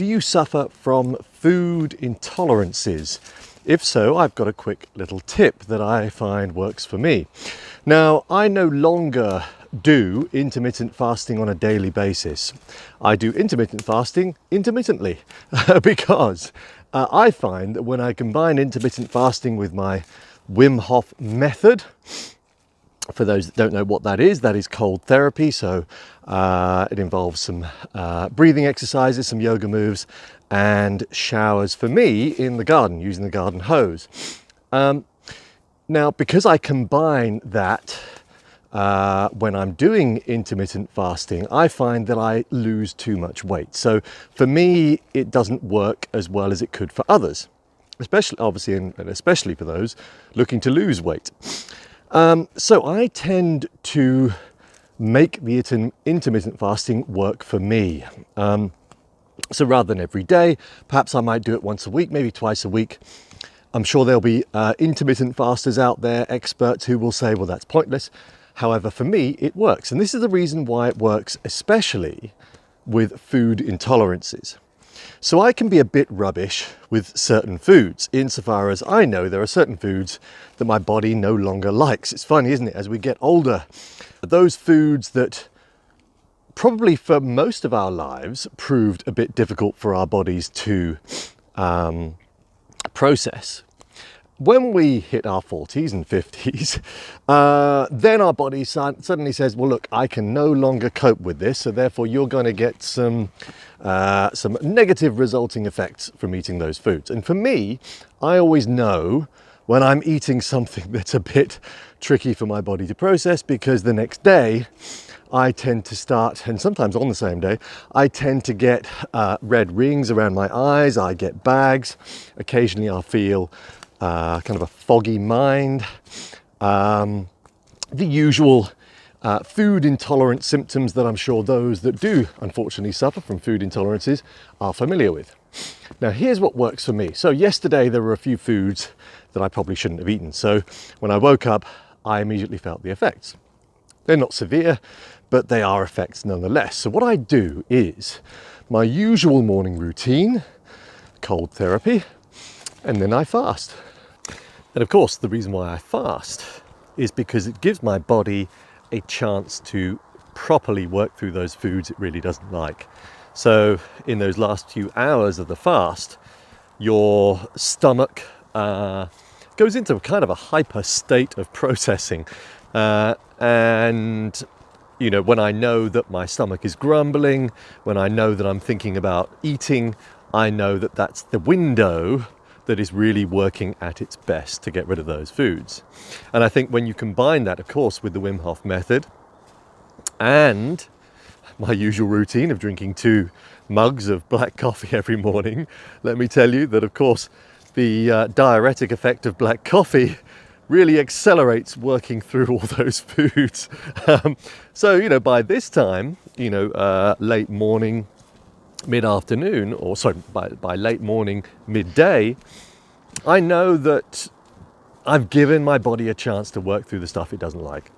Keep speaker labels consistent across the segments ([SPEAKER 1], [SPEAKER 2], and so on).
[SPEAKER 1] Do you suffer from food intolerances? If so, I've got a quick little tip that I find works for me. Now, I no longer do intermittent fasting on a daily basis. I do intermittent fasting intermittently because I find that when I combine intermittent fasting with my Wim Hof method, for those that don't know what that is cold therapy. So it involves some breathing exercises, some yoga moves, and showers for me in the garden, using the garden hose. Now, because I combine that when I'm doing intermittent fasting, I find that I lose too much weight. So for me, it doesn't work as well as it could for others, especially, obviously, and especially for those looking to lose weight. So I tend to make the intermittent fasting work for me. So rather than every day, perhaps I might do it once a week, maybe twice a week. I'm sure there'll be intermittent fasters out there, experts who will say, well, that's pointless. However, for me, it works. And this is the reason why it works, especially with food intolerances. So I can be a bit rubbish with certain foods, insofar as I know there are certain foods that my body no longer likes. It's funny, isn't it? As we get older, those foods that probably for most of our lives proved a bit difficult for our bodies to process. When we hit our 40s and 50s, then our body suddenly says, well, look, I can no longer cope with this, so therefore you're going to get some negative resulting effects from eating those foods. And for me, I always know when I'm eating something that's a bit tricky for my body to process, because the next day I tend to start, and sometimes on the same day, I tend to get red rings around my eyes, I get bags, occasionally I'll feel kind of a foggy mind, the usual food intolerant symptoms that I'm sure those that do unfortunately suffer from food intolerances are familiar with. Now, here's what works for me. So yesterday there were a few foods that I probably shouldn't have eaten. So when I woke up, I immediately felt the effects. They're not severe, but they are effects nonetheless. So what I do is my usual morning routine, cold therapy, and then I fast. And of course, the reason why I fast is because it gives my body a chance to properly work through those foods it really doesn't like. So in those last few hours of the fast, your stomach goes into kind of a hyper state of processing. And, you know, when I know that my stomach is grumbling, when I know that I'm thinking about eating, I know that that's the window that is really working at its best to get rid of those foods. And I think when you combine that, of course, with the Wim Hof method and my usual routine of drinking 2 mugs of black coffee every morning, let me tell you that, of course, the diuretic effect of black coffee really accelerates working through all those foods. So, you know, by this time, you know, late morning, mid-afternoon, or sorry, by late morning, midday, I know that I've given my body a chance to work through the stuff it doesn't like.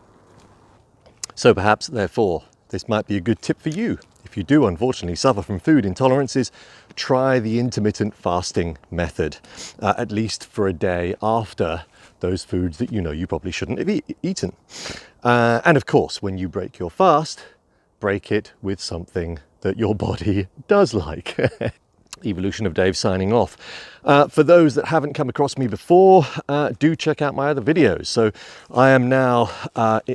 [SPEAKER 1] So perhaps, therefore, this might be a good tip for you. If you do unfortunately suffer from food intolerances, try the intermittent fasting method, at least for a day after those foods that you know you probably shouldn't have eaten. And of course, when you break your fast, break it with something that your body does like. Evolution of Dave signing off. For those that haven't come across me before, do check out my other videos. So I am now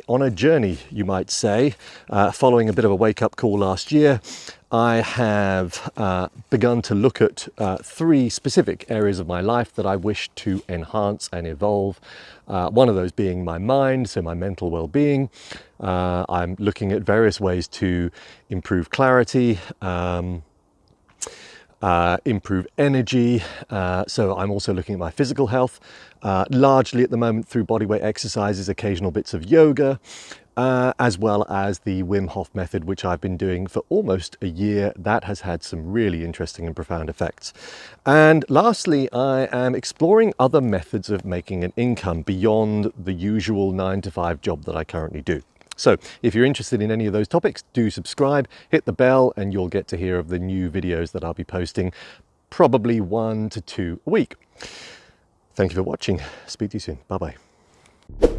[SPEAKER 1] on a journey, you might say, following a bit of a wake-up call last year. I have begun to look at 3 specific areas of my life that I wish to enhance and evolve. One of those being my mind, so my mental well-being. I'm looking at various ways to improve clarity, improve energy. So I'm also looking at my physical health, largely at the moment through bodyweight exercises, occasional bits of yoga, as well as the Wim Hof method, which I've been doing for almost a year. That has had some really interesting and profound effects. And lastly, I am exploring other methods of making an income beyond the usual 9-to-5 job that I currently do. So if you're interested in any of those topics, do subscribe, hit the bell, and you'll get to hear of the new videos that I'll be posting, probably 1 to 2 a week. Thank you for watching. Speak to you soon. Bye-bye.